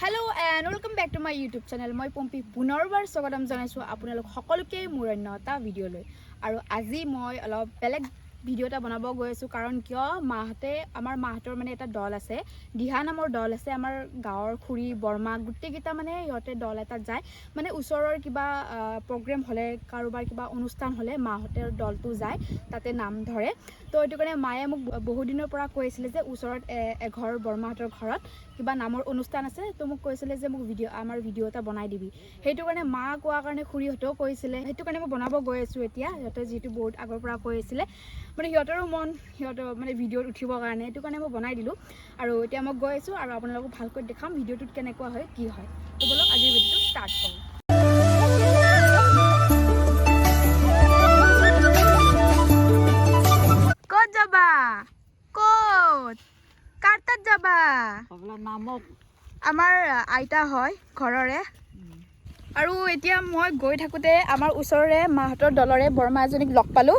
Hello and welcome back to my YouTube channel. মই পম্পি পুনৰবাৰ স্বাগতম জনাইছো আপোনালোক সকলোকে মোৰ অন্য এটা ভিডিঅ'লৈ আৰু আজি মই অলপ বেলেগ ভিডিঅ' এটা বনাব গৈ আছো কাৰণ কিয় আমাৰ মাহতৰ মানে এটা দল আছে দিহা নামৰ দল আছে আমাৰ গাঁৱৰ খুৰী বৰ্মা গুটেকিটা মানে ইহতে দল এটা যায় মানে ওচৰৰ কিবা প্ৰগ্ৰাম হলে কাৰোবাৰ কিবা অনুষ্ঠান হলে মাহতৰ দলটো যায় তাতে নাম ধৰে তো এটো কাৰণে মায়ে মোক বহু দিনৰ পৰা কৈছিলে যে ওচৰত এঘৰ বৰ্মাহতৰ ঘৰত কিবা নামৰ অনুষ্ঠান আছে তো মোক কৈছিলে যে মোক আমাৰ ভিডিঅ' এটা বনাই দিবি সেইটো কাৰণে মা কোৱা কাৰণে খুৰীহতেও কৈছিলে সেইটো কাৰণে মই বনাব গৈ আছো এতিয়া ইহতে যেটো বহুত আগৰ পৰা কৈছিলে মানে সিহঁতৰো মন সিহঁতৰ মানে ভিডিঅ'ত উঠিবৰ কাৰণে সেইটো কাৰণে মই বনাই দিলোঁ আৰু এতিয়া মই গৈ আছোঁ আৰু আপোনালোকক ভালকৈ দেখাম ভিডিঅ'টোত কেনেকুৱা হয় কি হয় তো বলক আজিৰ ভিডিঅ'টো ষ্টাৰ্ট কৰোঁ ক'ত যাবা ক'ত কাৰ তাত যাবা আমাৰ আইতা হয় ঘৰৰে আৰু এতিয়া মই গৈ থাকোঁতে আমাৰ ওচৰৰে মাহতৰ দলৰে বৰ্মা এজনীক লগ পালোঁ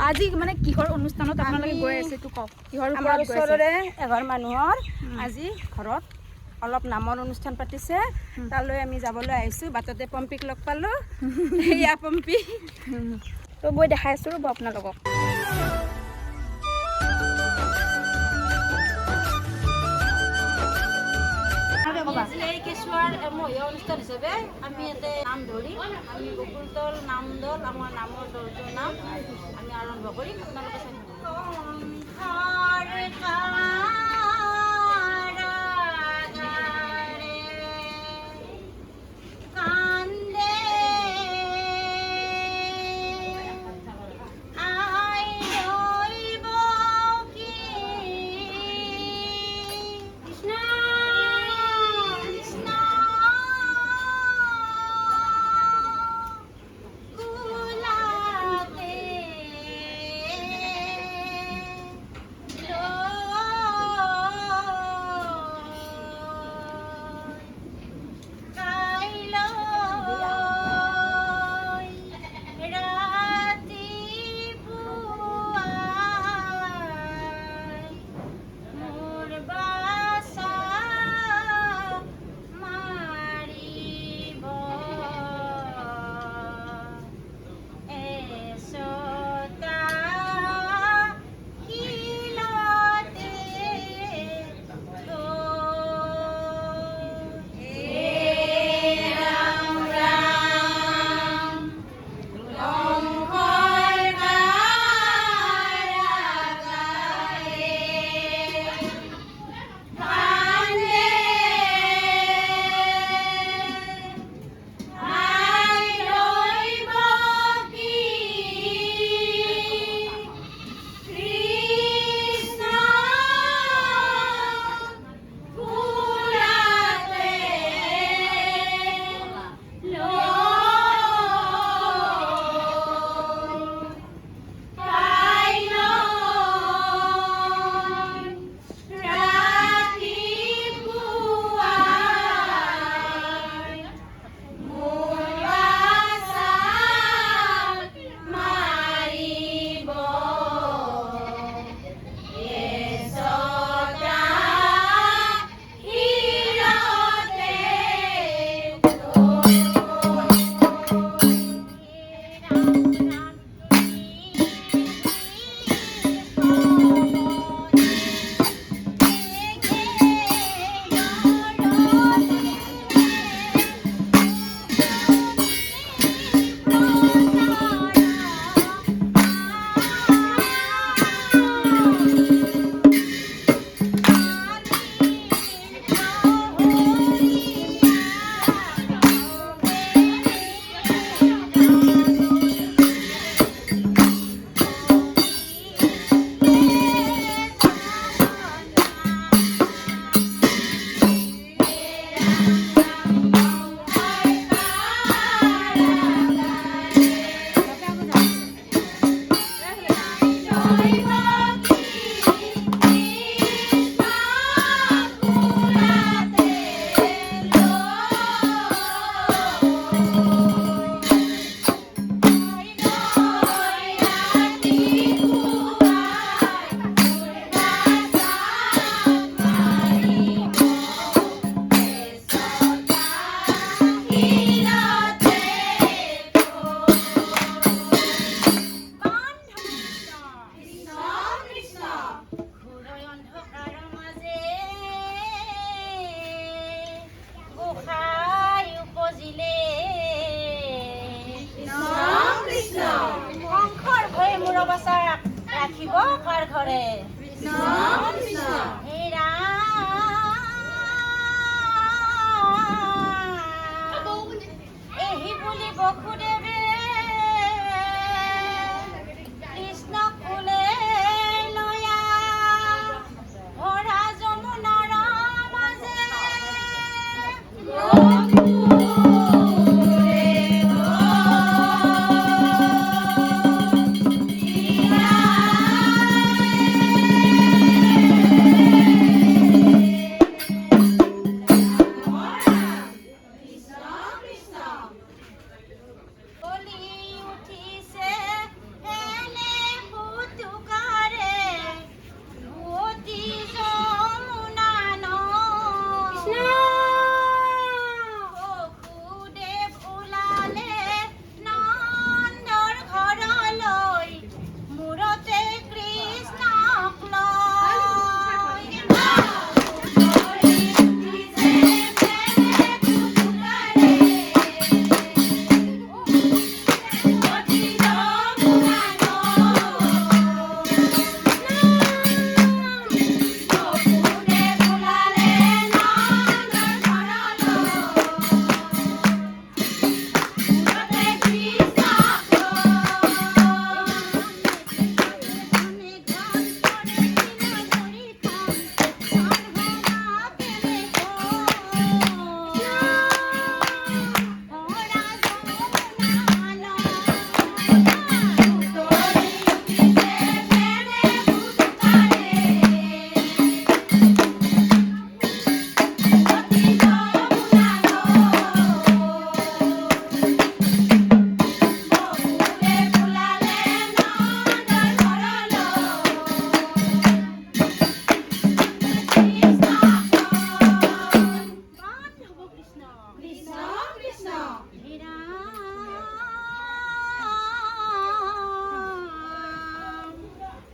আজি মানে কিহৰ অনুষ্ঠানত আপোনালোকে গৈ আছে এইটো কওক কিহৰ আমাৰ ওচৰৰে এঘৰ মানুহৰ আজি ঘৰত অলপ নামৰ অনুষ্ঠান পাতিছে তালৈ আমি যাবলৈ আহিছোঁ বাটতে পম্পিক লগ পালোঁ এয়া পম্পি তো গৈ দেখাই আছোঁ ৰ'ব আপোনালোকক এই কেঁচুৱাৰ মহিলা অনুষ্ঠান হিচাপে আমি ইয়াতে নাম ধৰি আমি বকুল দল নাম দল আমাৰ নামৰ দলটোৰ নাম আমি আৰম্ভ কৰিম আপোনালোকে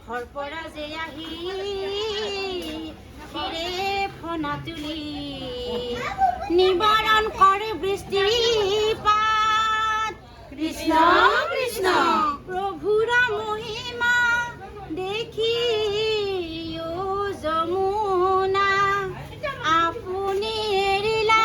ঘৰপৰা যে আহি ফিৰে ফনা তুলি নিবাৰণ কৰে বৃষ্টিপাত কৃষ্ণ কৃষ্ণ প্ৰভুৰ মহিমা দেখি অ যমুনা আপুনি এৰিলা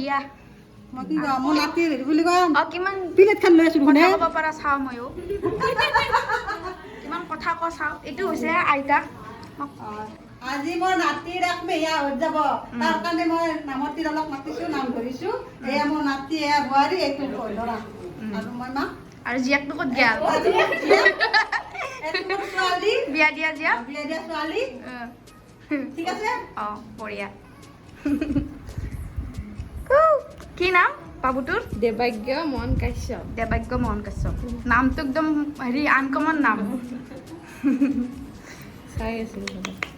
বঢ়িয়া মই কি কম মোৰ নাতি হেৰি বুলি কম অ কিমান প্লেট খান লৈ আছো কথা শুনে ক'ব পাৰা চাওঁ ময়ো কিমান কথা ক চাওঁ এইটো হৈছে আইতা আজি মোৰ নাতিৰ এক মেয়া হৈ যাব তাৰ কাৰণে মই নামৰ তিৰলক মাতিছো নাম ধৰিছো এয়া মোৰ নাতি এয়া বোৱাৰী এইটো ল'ৰা আৰু মই মা আৰু জীয়াকটো ক'ত গেল এইটো মোৰ ছোৱালী বিয়া দিয়া জীয়াক বিয়া দিয়া ছোৱালী ঠিক আছে অ বঢ়িয়া কি নাম বাবুটোৰ দেৱাজ্ঞ মন কাশ্যপ দেৱাজ্ঞ মোহন কাশ্যপ নামটো একদম হেৰি আনকমন নাম চাই আছিলোঁ